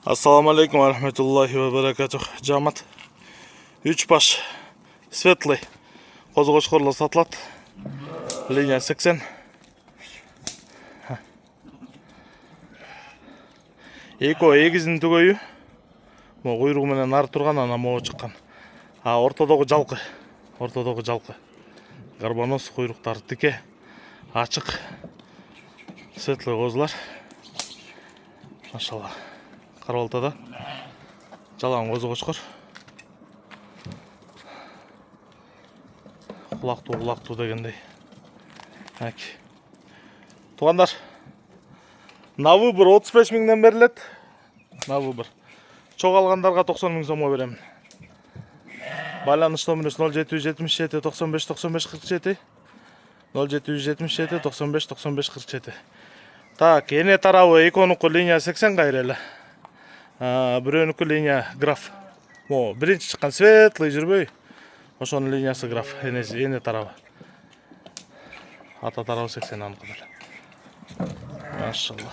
Assalamu alaikum wa rahmatullahi wa barakatuh. Жамат. 3 баш светлый. Қозы-қошқорлар сатылады. Линия 80. Эко егіздің түгөйі. Құйрығы менен ары тұрған, ана моу шыққан. Ортодогы жалқы. Гарбанос құйрықтары тіке. Ашық. Светлый қозылар. Машалла. Қарбалтада. Жалаң қозы-қошқор. Құлақту дегендей. Туғандар. На выбор 35 мыңнан беріледі. На выбор. Чоқ алғандарға 90 мың сомға беремін. Байланыш номеріміз 0777 95 95 47. 0777 95 95 47. Так, ене тарауы эконуқы линия 80 қайрелі. Біреуінікі линия граф. Бірінші шыққан светлый жүрбей. Ошоның линиясы граф. Ене тарауы. Ата тарауы 80 анықыдар. Машалла.